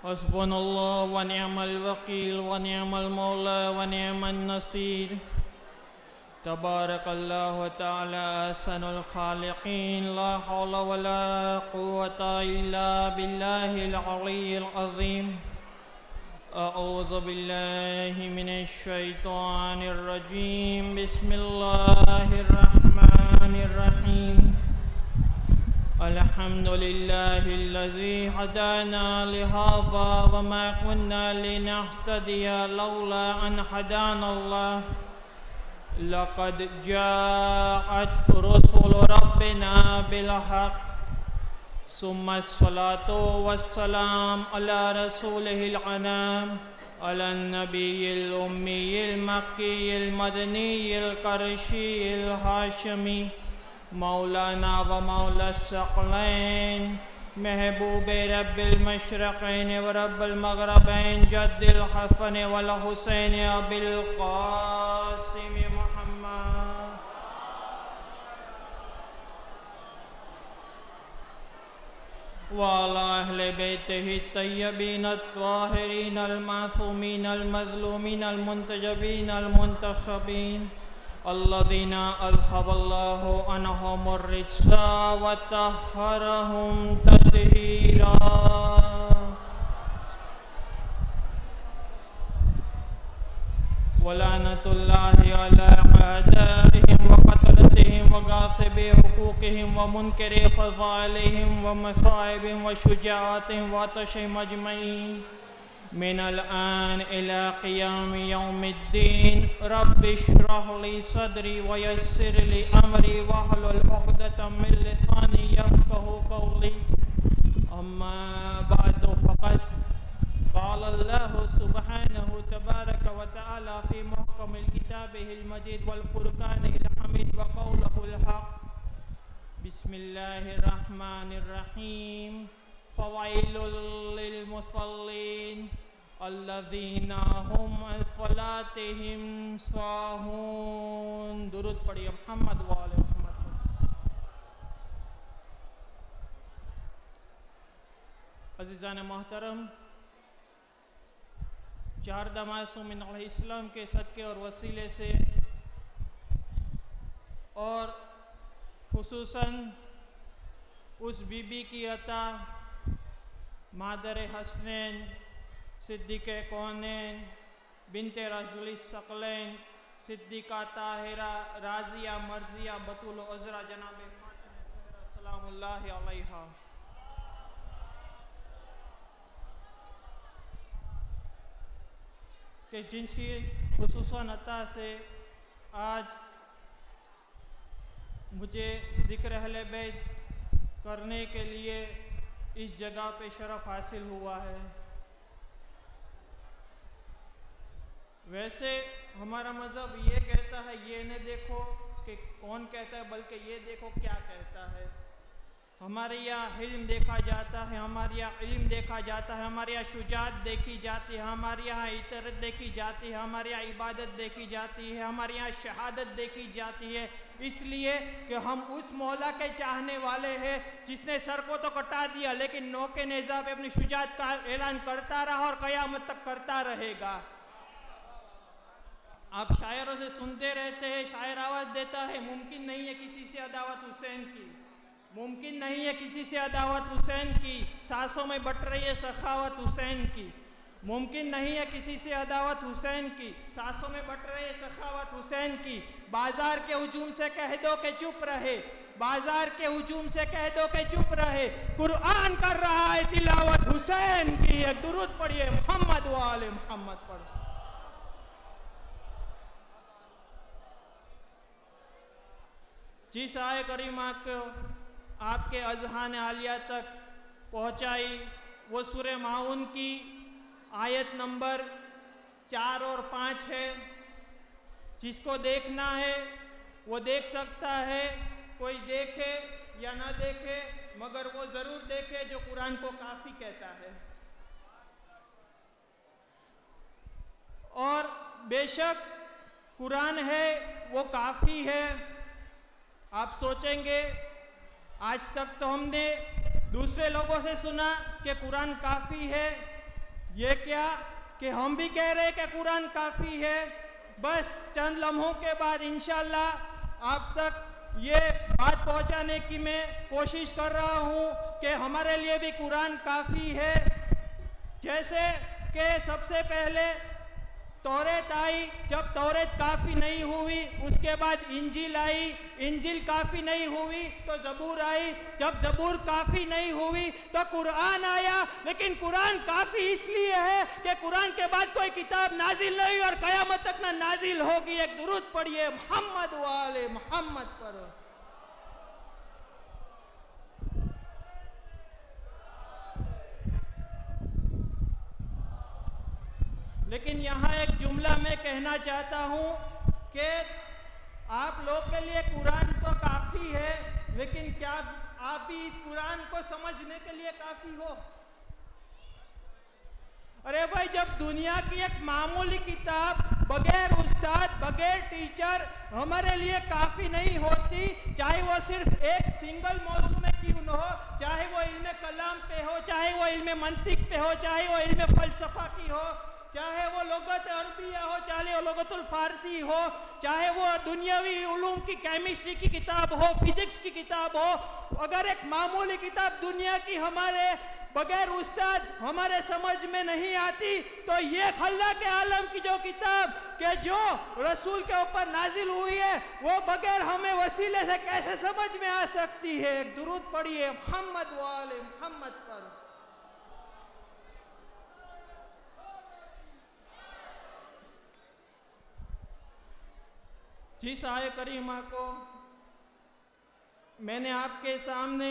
حسبنا الله ونعم الوكيل ونعم المولى ونعم النصير. تبارك الله تعالى أحسن الخالقين. لا حول ولا قوة إلا بالله العلي العظيم. أعوذ بالله من الشيطان الرجيم. بسم الله الرحمن الرحيم. الحمد لله الذي هدانا لهذا وما كنا لنهتدي لولا أن هدانا الله. لقد جاءت رسل ربنا بالحق. ثم الصلاة والسلام على رسوله الأنام على النبي الأمي المكي المدني القرشي الهاشمي مولانا ومولا الثقلين محبوب رب المشرقين ورب المغربين جد الحسن والحسين أبي القاسم محمد وعلى أهل بيته الطيبين الطاهرين المعصومين المظلومين المنتجبين المنتخبين الذين أذهب الله عنهم الرجس وطهرهم تطهيرا. ولعنة الله على أعدائهم وقتلتهم وغاصبي حقوقهم ومنكري فضائلهم ومصائبهم وشجاعتهم وعطشهم أجمعين من الآن إلى قيام يوم الدين. رب اشرح لي صدري ويسر لي أمري واحلل عقدة من لساني يفقهوا قولي. أما بعد فقد قال الله سبحانه تبارك وتعالى في محكم كتابه المجيد والفرقان الحميد وقوله الحق. بسم الله الرحمن الرحيم. فويل للمصلين الذين هم عن صلاتهم ساهون. درود پڑھیے محمد وآل محمد. عزیزان محترم، چاردہ معصومین علیہ السلام کے صدقے اور وسیلے سے اور خصوصاً اس بی بی کی عطا مادر حسنین صدیقہ کونین بنت رسول الثقلین صدیقہ طاہرہ راضیہ مرضیہ بطول عذرا جناب فاطمہ سلام اللہ علیہا کہ جن کی خصوصاً عطا سے آج مجھے ذکر اہل بیت کرنے کے لیے اس جگہ پہ شرف حاصل ہوا ہے. ویسے ہمارا مذہب یہ کہتا ہے یہ نہ دیکھو کہ کون کہتا ہے بلکہ یہ دیکھو کیا کہتا ہے. ہمارے یہاں علم دیکھا جاتا ہے، ہمارے یہاں علم دیکھا جاتا ہے، ہمارے یہاں شجاعت دیکھی جاتی ہے، ہمارے یہاں اطاعت دیکھی جاتی ہے، ہمارے یہاں عبادت دیکھی جاتی ہے، ہمارے یہاں شہادت دیکھی جاتی ہے. اس لیے کہ ہم اس مولا کے چاہنے والے ہیں جس نے سر کو تو کٹا دیا لیکن نوکے نیزہ پہ اپنی شجاعت کا اعلان کرتا رہا اور قیامت تک کرتا رہے گا. آپ شاعروں سے سنتے رہتے ہیں، شاعر آواز دیتا ہے ممکن نہیں ہے کسی سے عداوت حسین کی، ممکن نہیں ہے کسی سے عداوت حسین کی، سانسوں میں بٹ رہی ہے سخاوت حسین کی. ممکن نہیں ہے کسی سے عداوت حسین کی، سانسوں میں بٹ رہی ہے سخاوت حسین کی. بازار کے ہجوم سے کہہ دو کہ چپ رہے، بازار کے ہجوم سے کہہ دو کہ چپ رہے. قرآن کر رہا ہے تلاوت حسین کی. ایک درود پڑھیے محمد و آل محمد پڑھ. جس آئے کریمہ کو آپ کے اذہان عالیہ تک پہنچائی وہ سورہ ماعون کی آیت نمبر 4 اور 5 ہے. جس کو دیکھنا ہے وہ دیکھ سکتا ہے، کوئی دیکھے یا نہ دیکھے مگر وہ ضرور دیکھے جو قرآن کو کافی کہتا ہے. اور بے شک قرآن ہے وہ کافی ہے. آپ سوچیں گے آج تک تو ہم نے دوسرے لوگوں سے سنا کہ قرآن کافی ہے، یہ کیا کہ ہم بھی کہہ رہے کہ قرآن کافی ہے. بس چند لمحوں کے بعد انشاءاللہ آپ تک یہ بات پہنچانے کی میں کوشش کر رہا ہوں کہ ہمارے لیے بھی قرآن کافی ہے. جیسے کہ سب سے پہلے توریت آئی، جب توریت کافی نہیں ہوئی اس کے بعد انجیل آئی، انجیل کافی نہیں ہوئی تو زبور آئی، جب زبور کافی نہیں ہوئی تو قرآن آیا. لیکن قرآن کافی اس لیے ہے کہ قرآن کے بعد کوئی کتاب نازل نہیں اور قیامت تک نہ نازل ہوگی. ایک درود پڑھیے محمد و آل محمد پر. لیکن یہاں ایک جملہ میں کہنا چاہتا ہوں کہ آپ لوگ کے لیے قرآن تو کافی ہے، لیکن کیا آپ بھی اس قرآن کو سمجھنے کے لیے کافی ہو؟ ارے بھائی، جب دنیا کی ایک معمولی کتاب بغیر استاد بغیر ٹیچر ہمارے لیے کافی نہیں ہوتی، چاہے وہ صرف ایک سنگل موضوع میں کیوں نہ ہو، چاہے وہ علم کلام پہ ہو، چاہے وہ علم منطق پہ ہو، چاہے وہ علم فلسفہ کی ہو، چاہے وہ لغت عربیہ ہو، چاہے وہ لغت الفارسی ہو، چاہے وہ دنیاوی علوم کی کیمسٹری کی کتاب ہو، فزکس کی کتاب ہو. اگر ایک معمولی کتاب دنیا کی ہمارے بغیر استاد ہمارے سمجھ میں نہیں آتی تو یہ خلاق عالم کی جو کتاب کہ جو رسول کے اوپر نازل ہوئی ہے وہ بغیر ہمیں وسیلے سے کیسے سمجھ میں آ سکتی ہے؟ ایک درود پڑھیے محمد و آل محمد پر. جس آیہ کریمہ کو میں نے آپ کے سامنے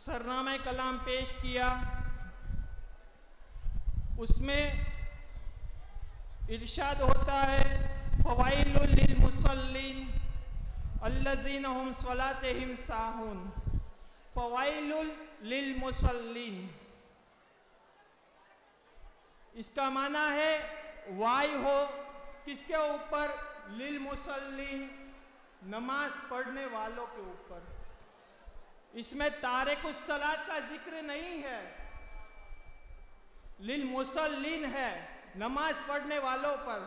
سرنامہ کلام پیش کیا، اس میں ارشاد ہوتا ہے فوائل للمصلین الذین هم صلاتهم ساہون. فوائل للمصلین، اس کا معنی ہے وائی ہو کس کے اوپر؟ للمصلین، نماز پڑھنے والوں کے اوپر. اس میں تارک الصلاۃ کا ذکر نہیں ہے، للمصلین ہے، نماز پڑھنے والوں پر.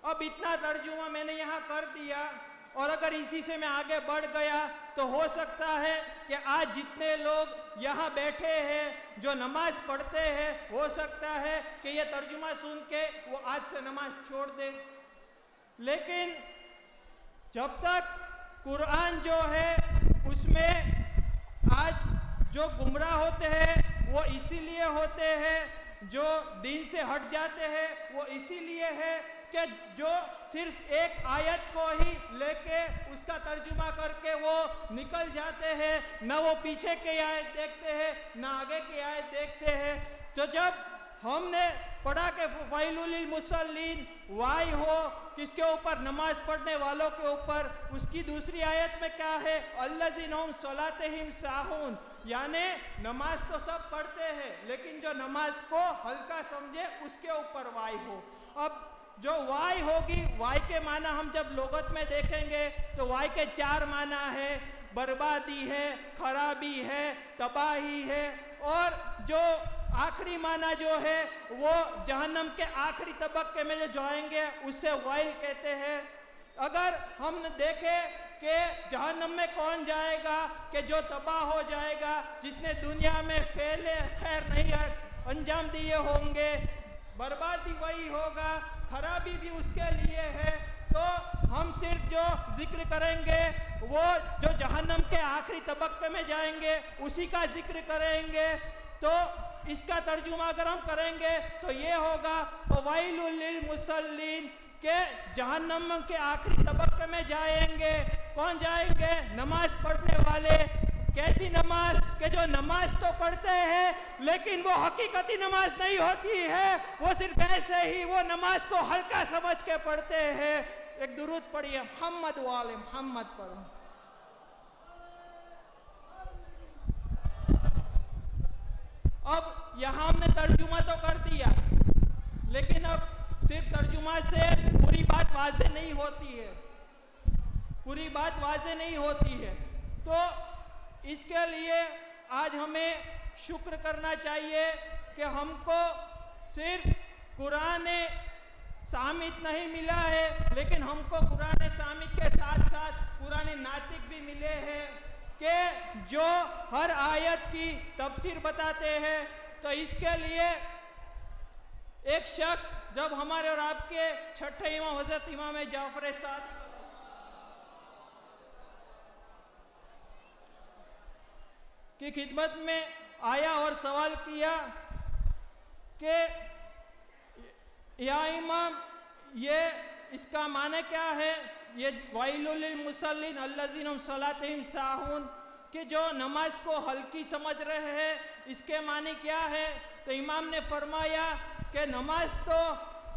اب اتنا ترجمہ میں نے یہاں کر دیا، اور اگر اسی سے میں آگے بڑھ گیا تو ہو سکتا ہے کہ آج جتنے لوگ یہاں بیٹھے ہیں جو نماز پڑھتے ہیں، ہو سکتا ہے کہ یہ ترجمہ سن کے وہ آج سے نماز چھوڑ دے. لیکن جب تک قرآن جو ہے اس میں آج جو گمراہ ہوتے ہیں وہ اسی لیے ہوتے ہیں، جو دین سے ہٹ جاتے ہیں وہ اسی لیے ہے کہ جو صرف ایک آیت کو ہی لے کے اس کا ترجمہ کر کے وہ نکل جاتے ہیں، نہ وہ پیچھے کی آیت دیکھتے ہیں نہ آگے کی آیت دیکھتے ہیں. تو جب ہم نے پڑھا کہ ویل للمصلین، وائی ہو کس کے اوپر؟ نماز پڑھنے والوں کے اوپر. اس کی دوسری آیت میں کیا ہے؟ الذین هم صلاتهم ساہون، یعنی نماز تو سب پڑھتے ہیں لیکن جو نماز کو ہلکا سمجھے اس کے اوپر وائی ہو. اب جو وائی ہوگی، وائی کے معنی ہم جب لغت میں دیکھیں گے تو وائی کے 4 معنی ہے: بربادی ہے، خرابی ہے، تباہی ہے، اور جو آخری معنی جو ہے وہ جہنم کے آخری طبقے میں جو جائیں گے اسے وائل کہتے ہیں. اگر ہم دیکھیں کہ جہنم میں کون جائے گا کہ جو تباہ ہو جائے گا، جس نے دنیا میں فعل خیر نہیں انجام دیے ہوں گے، بربادی وہی ہوگا، خرابی بھی اس کے لیے ہے. تو ہم صرف جو ذکر کریں گے وہ جو جہنم کے آخری طبقے میں جائیں گے اسی کا ذکر کریں گے. تو اس کا ترجمہ اگر ہم کریں گے تو یہ ہوگا فوائل للمصلین، کہ جہنم کے آخری طبقے میں جائیں گے. کون جائیں گے؟ نماز پڑھنے والے. کیسی نماز؟ کہ جو نماز تو پڑھتے ہیں لیکن وہ حقیقتی نماز نہیں ہوتی ہے، وہ صرف ایسے ہی وہ نماز کو ہلکا سمجھ کے پڑھتے ہیں. ایک درود پڑھیے محمد و آل محمد پر. اب یہاں ہم نے ترجمہ تو کر دیا، لیکن اب صرف ترجمہ سے پوری بات واضح نہیں ہوتی ہے، پوری بات واضح نہیں ہوتی ہے. تو اس کے لیے آج ہمیں شکر کرنا چاہیے کہ ہم کو صرف قرآن صامت نہیں ملا ہے، لیکن ہم کو قرآن صامت کے ساتھ ساتھ قرآن ناطق بھی ملے ہیں کہ جو ہر آیت کی تفسیر بتاتے ہیں۔ تو اس کے لیے ایک شخص جب ہمارے اور آپ کے چھٹے امام حضرت امام جعفر صادق کی خدمت میں آیا اور سوال کیا کہ یا امام یہ اس کا معنی کیا ہے، یہ وَيْلٌ لِّلْمُصَلِّينَ الَّذِينَ هُمْ صَلَاتِهِمْ سَاهُونَ کہ جو نماز کو ہلکی سمجھ رہے ہیں، اس کے معنی کیا ہے؟ تو امام نے فرمایا کہ نماز تو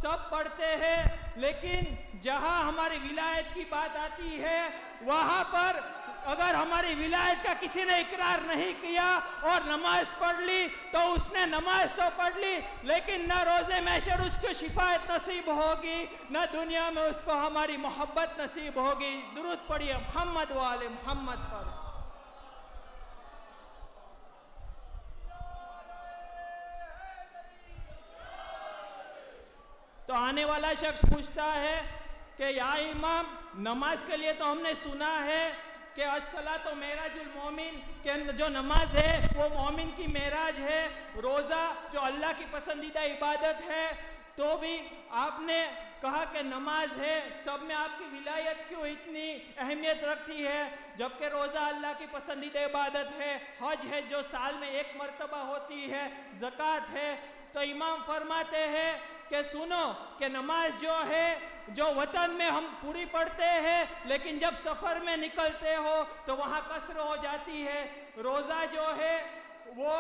سب پڑھتے ہیں، لیکن جہاں ہماری ولایت کی بات آتی ہے وہاں پر اگر ہماری ولایت کا کسی نے اقرار نہیں کیا اور نماز پڑھ لی تو اس نے نماز تو پڑھ لی، لیکن نہ روز محشر اس کو شفاعت نصیب ہوگی، نہ دنیا میں اس کو ہماری محبت نصیب ہوگی۔ درود پڑھیے محمد و آل محمد پر۔ تو آنے والا شخص پوچھتا ہے کہ یا امام نماز کے لیے تو ہم نے سنا ہے کہ الصلاۃ معراج المومن کہ جو نماز ہے وہ مومن کی معراج ہے، روزہ جو اللہ کی پسندیدہ عبادت ہے، تو بھی آپ نے کہا کہ نماز ہے، سب میں آپ کی ولایت کیوں اتنی اہمیت رکھتی ہے جبکہ روزہ اللہ کی پسندیدہ عبادت ہے، حج ہے جو سال میں ایک مرتبہ ہوتی ہے، زکوٰۃ ہے۔ تو امام فرماتے ہیں کہ سنو کہ نماز جو ہے جو وطن میں ہم پوری پڑھتے ہیں، لیکن جب سفر میں نکلتے ہو تو وہاں قصر ہو جاتی ہے۔ روزہ جو ہے وہ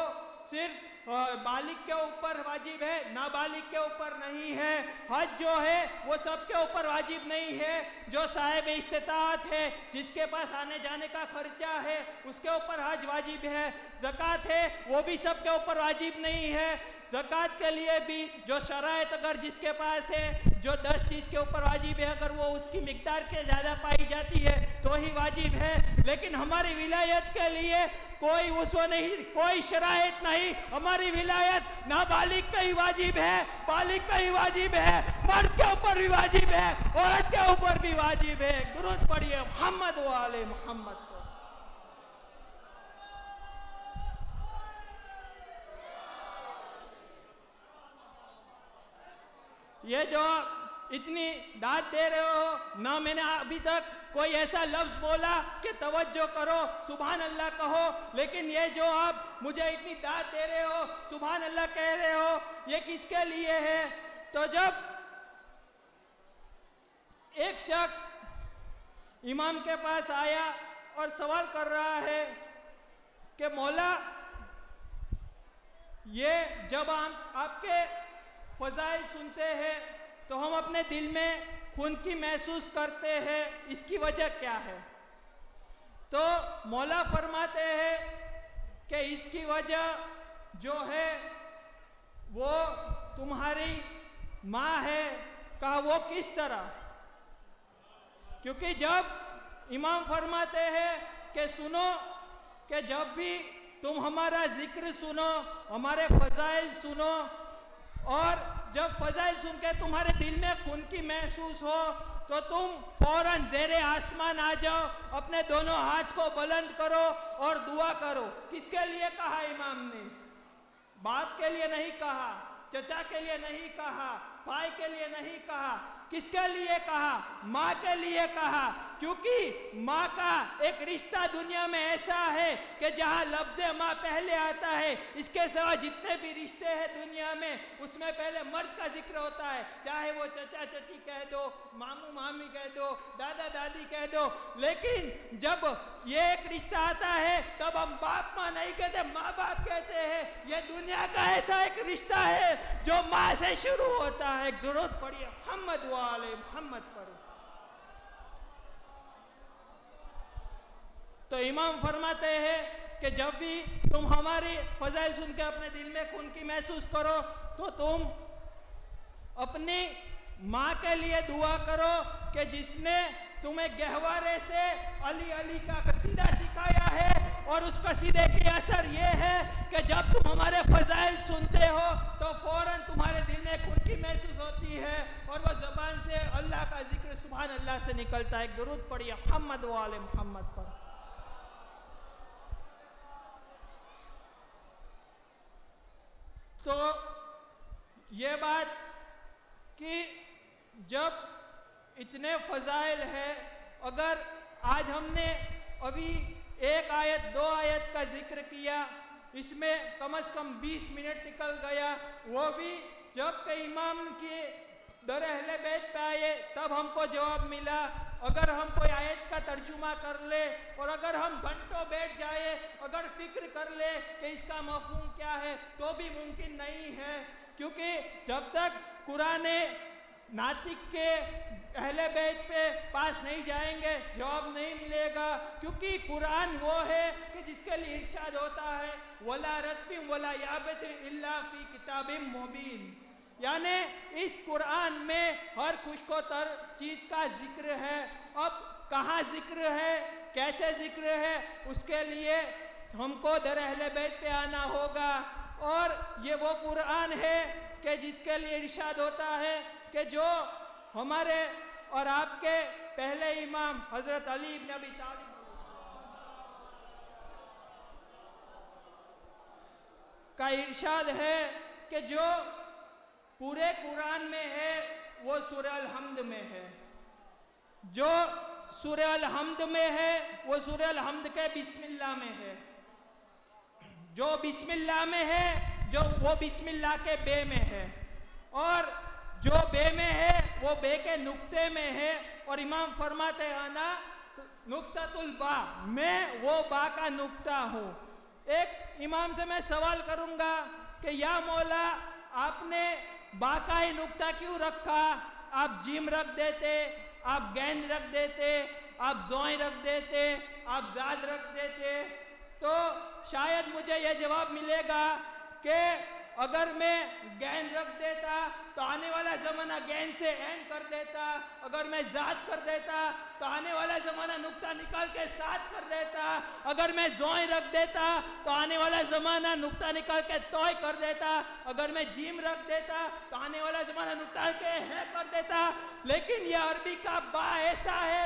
صرف بالغ کے اوپر واجب ہے، نابالغ کے اوپر نہیں ہے۔ حج جو ہے وہ سب کے اوپر واجب نہیں ہے، جو صاحب استطاعت ہے، جس کے پاس آنے جانے کا خرچہ ہے، اس کے اوپر حج واجب ہے۔ زکوٰۃ ہے وہ بھی سب کے اوپر واجب نہیں ہے۔ زکوٰۃ کے لیے بھی جو شرائط اگر جس کے پاس ہے، جو 10 چیز کے اوپر واجب ہے، اگر وہ اس کی مقدار کے زیادہ پائی جاتی ہے تو ہی واجب ہے۔ لیکن ہماری ولایت کے لیے کوئی عضو نہیں، کوئی شرائط نہیں، ہماری ولایت نابالغ پہ ہی واجب ہے، بالغ پہ ہی واجب ہے، مرد کے اوپر بھی واجب ہے، عورت کے اوپر بھی واجب ہے۔ درود پڑھیے محمد و آل محمد۔ یہ جو اتنی داد دے رہے ہو، نہ میں نے ابھی تک کوئی ایسا لفظ بولا کہ توجہ کرو سبحان اللہ کہو، لیکن یہ جو آپ مجھے اتنی داد دے رہے ہو، سبحان اللہ کہہ رہے ہو، یہ کس کے لیے ہے؟ تو جب ایک شخص امام کے پاس آیا اور سوال کر رہا ہے کہ مولا یہ جب ہم آپ کے فضائل سنتے ہیں تو ہم اپنے دل میں خنکی محسوس کرتے ہیں، اس کی وجہ کیا ہے؟ تو مولا فرماتے ہیں کہ اس کی وجہ جو ہے وہ تمہاری ماں ہے۔ کہا وہ کس طرح؟ کیونکہ جب امام فرماتے ہیں کہ سنو کہ جب بھی تم ہمارا ذکر سنو، ہمارے فضائل سنو، اور جب فضائل سن کے تمہارے دل میں خنکی محسوس ہو تو تم فوراً زیر آسمان آ جاؤ، اپنے دونوں ہاتھ کو بلند کرو اور دعا کرو۔ کس کے لیے کہا امام نے؟ باپ کے لیے نہیں کہا، چچا کے لیے نہیں کہا، بھائی کے لیے نہیں کہا، کس کے لیے کہا؟ ماں کے لیے کہا، کیونکہ ماں کا ایک رشتہ دنیا میں ایسا ہے کہ جہاں لفظ ماں پہلے آتا ہے، اس کے سوا جتنے بھی رشتے ہیں دنیا میں اس میں پہلے مرد کا ذکر ہوتا ہے، چاہے وہ چچا چچی کہہ دو، ماموں مامی کہہ دو، دادا دادی کہہ دو، لیکن جب یہ ایک رشتہ آتا ہے تب ہم باپ ماں نہیں کہتے، ماں باپ کہتے ہیں۔ یہ دنیا کا ایسا ایک رشتہ ہے جو ماں سے شروع ہوتا ہے۔ درود پڑھیے محمد و آل محمد پر۔ تو امام فرماتے ہیں کہ جب بھی تم ہماری فضائل سن کے اپنے دل میں خنکی محسوس کرو تو تم اپنی ماں کے لیے دعا کرو کہ جس نے تمہیں گہوارے سے علی علی کا قصیدہ سکھایا ہے اور اس قصیدے کے اثر یہ ہے کہ جب تم ہمارے فضائل سنتے ہو تو فوراً تمہارے دل میں خنکی محسوس ہوتی ہے اور وہ زبان سے اللہ کا ذکر سبحان اللہ سے نکلتا ہے. ایک درود پڑھیے محمد و آل محمد پر. تو یہ بات کہ جب اتنے فضائل ہے، اگر آج ہم نے ابھی ایک آیت دو آیت کا ذکر کیا، اس میں کم از کم 20 منٹ نکل گیا، وہ بھی جب کہ امام کے در اہل بیت پہ آئے تب ہم کو جواب ملا. اگر ہم کوئی آیت کا ترجمہ کر لے اور اگر ہم گھنٹوں بیٹھ جائے، اگر فکر کر لے کہ اس کا مفہوم کیا ہے تو بھی ممکن نہیں ہے، کیونکہ جب تک قرآن ناطق کے اہل بیت پہ پاس نہیں جائیں گے جواب نہیں ملے گا. کیونکہ قرآن وہ ہے کہ جس کے لیے ارشاد ہوتا ہے وَلَا رَتْبٍ وَلَا يَابِسٍ إِلَّا فِي كِتَابٍ مُبِينٍ، یعنی اس قرآن میں ہر خشک و تر چیز کا ذکر ہے. اب کہاں ذکر ہے، کیسے ذکر ہے، اس کے لیے ہم کو در اہل بیت پہ آنا ہوگا. اور یہ وہ قرآن ہے کہ جس کے لیے ارشاد ہوتا ہے کہ جو ہمارے اور آپ کے پہلے امام حضرت علی بن ابی طالب کا ارشاد ہے کہ جو پورے قرآن میں ہے وہ سورہ الحمد میں ہے. جو سورہ الحمد میں ہے وہ سورہ الحمد کے بسم اللہ میں ہے. جو بسم اللہ میں ہے جو وہ بسم اللہ کے بے میں ہے، اور جو بے میں ہے وہ بے کے نقطے میں ہے. اور امام فرماتے ہیں انا نقطۃ البا، میں وہ با کا نقطہ ہوں. ایک امام سے میں سوال کروں گا کہ یا مولا آپ نے با کا ہی نقطہ کیوں رکھا؟ آپ جیم رکھ دیتے، آپ گیند رکھ دیتے، آپ زوئیں رکھ دیتے، آپ زاد رکھ دیتے. تو شاید مجھے یہ جواب ملے گا کہ اگر میں گیند رکھ دیتا تو آنے والا زمانہ گیند سے این کر دیتا، اگر میں زاد کر دیتا تو آنے والا زمانہ نقطہ نکال کے سات کر دیتا، اگر میں زوئیں رکھ دیتا تو آنے والا زمانہ نقطہ نکال کے توئے کر دیتا، اگر میں جیم رکھ دیتا تو آنے والا زمانہ نقطہ کے ہے کر دیتا. لیکن یہ عربی کا با ایسا ہے،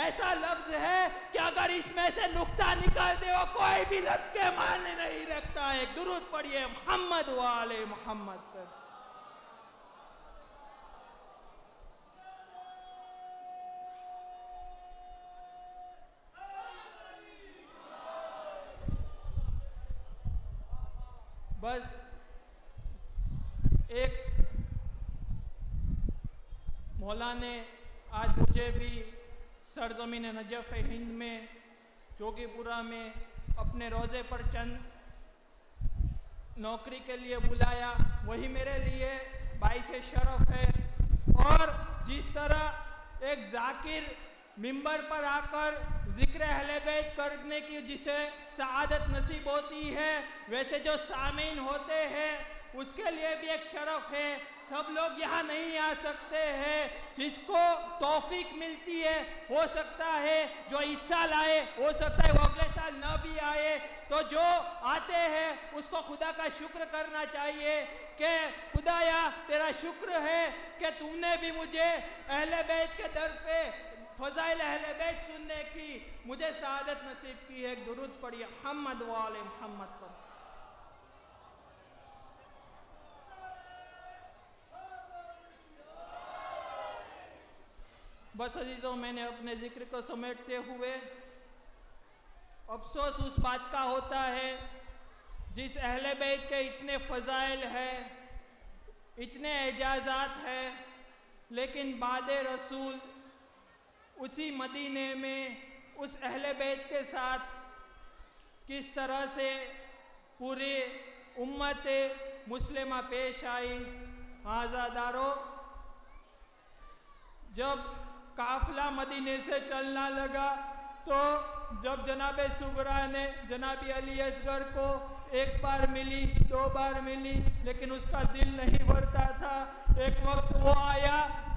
ایسا لفظ ہے کہ اگر اس میں سے نقطہ نکال دے وہ کوئی بھی لفظ کے معنی نہیں رکھتا ہے. ایک درود پڑھیے محمد و آل محمد پر. بس ایک مولا نے آج مجھے بھی سرزمین نجف ہند میں جوگی پورہ میں اپنے روزے پر چند نوکری کے لیے بلایا، وہی میرے لیے باعث شرف ہے. اور جس طرح ایک ذاکر منبر پر آ کر ذکر اہل بیت کرنے کی جسے سعادت نصیب ہوتی ہے، ویسے جو سامعین ہوتے ہیں اس کے لیے بھی ایک شرف ہے. سب لوگ یہاں نہیں آ سکتے ہیں، جس کو توفیق ملتی ہے ہو سکتا ہے جو اس سال آئے ہو سکتا ہے وہ اگلے سال نہ بھی آئے. تو جو آتے ہیں اس کو خدا کا شکر کرنا چاہیے کہ خدایا تیرا شکر ہے کہ تم نے بھی مجھے اہل بیت کے در پہ فضائل اہل بیت سننے کی مجھے سعادت نصیب کی ہے. ایک درود پڑھیے محمد و آل محمد پر. بس عزیزوں، میں نے اپنے ذکر کو سمیٹتے ہوئے افسوس اس بات کا ہوتا ہے جس اہل بیت کے اتنے فضائل ہیں، اتنے اعجازات ہیں، لیکن بعد رسول اسی مدینے میں اس اہل بیت کے ساتھ کس طرح سے پوری امت مسلمہ پیش آئی. آزادارو، جب قافلہ مدینے سے چلنا لگا تو جب جناب سغرا نے جناب علی اصغر کو ایک بار ملی، دو بار ملی، لیکن اس کا دل نہیں بھرتا تھا. ایک وقت وہ آیا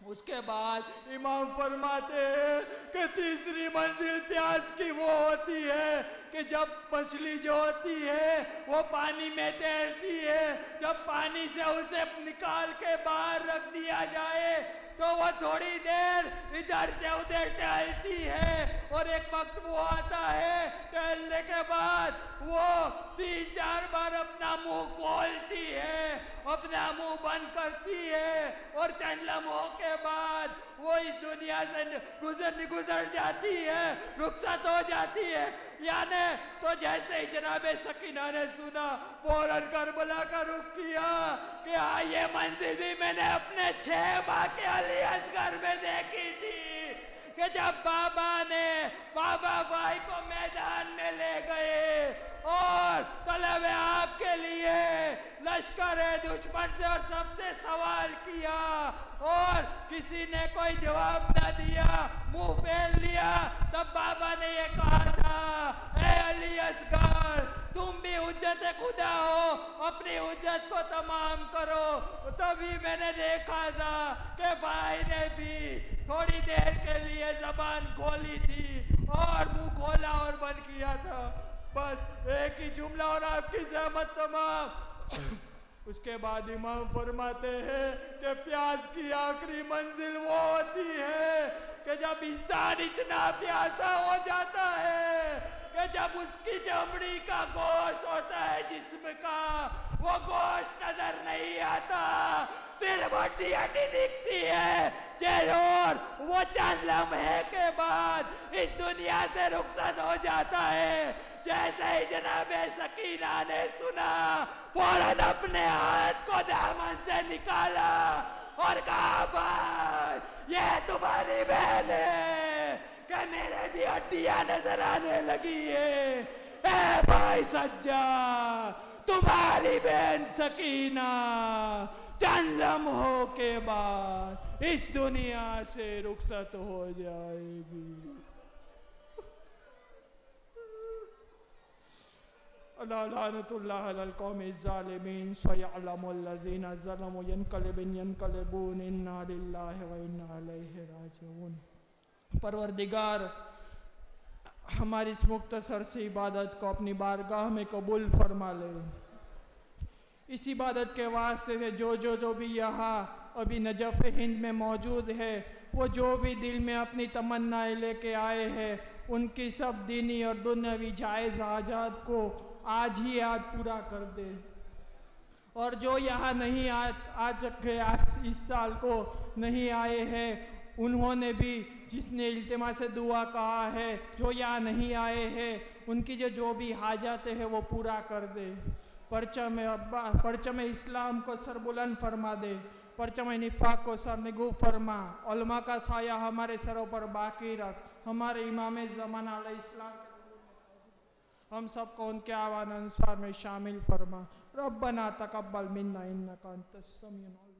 اس کے بعد امام فرماتے ہیں کہ تیسری منزل پیاس کی وہ ہوتی ہے کہ جب مچھلی جو ہوتی ہے وہ پانی میں تیرتی ہے، جب پانی سے اسے نکال کے باہر رکھ دیا جائے تو وہ تھوڑی دیر ادھر سے ادھر ٹہلتی ہے، اور ایک وقت وہ آتا ہے ٹہلنے کے بعد وہ 3-4 بار اپنا منہ کھولتی ہے، اپنا منہ بند کرتی ہے، اور چند لمحوں کے بعد وہ اس دنیا سے گزر جاتی ہے، رخصت ہو جاتی ہے۔ یعنی تو جیسے ہی جناب سکینہ نے سنا فوراً کربلا کا رخ کیا کہ ہاں یہ منزل بھی میں نے اپنے 6 ماہ کے علی اصغر میں دیکھی تھی کہ جب بابا بھائی کو میدان میں لے گئے اور طلب آپ کے لیے لشکر دشمن سے اور سب سے سوال کیا اور کسی نے کوئی جواب نہ دیا، منہ پھیر لیا، تب بابا نے یہ کہا تھا اے علی اصغر تم بھی حجت خدا ہو، اپنی حجت کو تمام کرو۔ تبھی میں نے دیکھا تھا کہ بھائی نے بھی تھوڑی دیر کے لیے زبان کھولی تھی اور منہ کھولا اور بند کیا تھا، بس ایک ہی جملہ اور آپ کی زحمت تمام۔ اس کے بعد امام فرماتے ہیں کہ پیاس کی آخری منزل وہ ہوتی ہے کہ جب انسان اتنا پیاسا ہو جاتا ہے کہ جب اس کی چمڑی کا گوشت ہوتا ہے جسم کا وہ گوشت نظر نہیں آتا، صرف ہڈی ہڈی دکھتی ہے، اور وہ چند لمحے کے بعد اس دنیا سے رخصت ہو جاتا ہے۔ جیسے ہی جناب سکینہ نے سنا فوراً اپنے ہاتھ کو دامن سے نکالا اور کہا بھائی یہ تمہاری بہن ہے کہ میرے بھی ہڈیاں نظر آنے لگی ہے۔ اے بھائی سجاد تمہاری بہن سکینہ چند لمحوں کے بعد اس دنیا سے رخصت ہو جائے گی۔ لعنت اللہ علی القوم الظالمین سیعلم الذین ظلموا ینقلبون انا للہ و انا الیہ راجعون۔ پروردگار ہماری اس مختصر سی عبادت کو اپنی بارگاہ میں قبول فرما لے۔ اس عبادت کے واسطے سے جو بھی یہاں ابھی نجف ہند میں موجود ہے، وہ جو بھی دل میں اپنی تمنائیں لے کے آئے ہیں، ان کی سب دینی اور دنیاوی جائز حاجات کو آج پورا کر دے۔ اور جو یہاں نہیں آج اس سال کو نہیں آئے ہیں، انہوں نے بھی جس نے التماس سے دعا کہا ہے، جو یہاں نہیں آئے ہیں ان کی جو بھی حاجات ہیں وہ پورا کر دے۔ پرچم اسلام کو سر بلند فرما دے، پرچم نفاق کو سر نگو فرما، علماء کا سایہ ہمارے سروں پر باقی رکھ، ہمارے امام زمان علیہ السلام ہم سب کو ان کے آوان انصار میں شامل فرما۔ ربنا تقبل منا انکا انت السمیع العلیم۔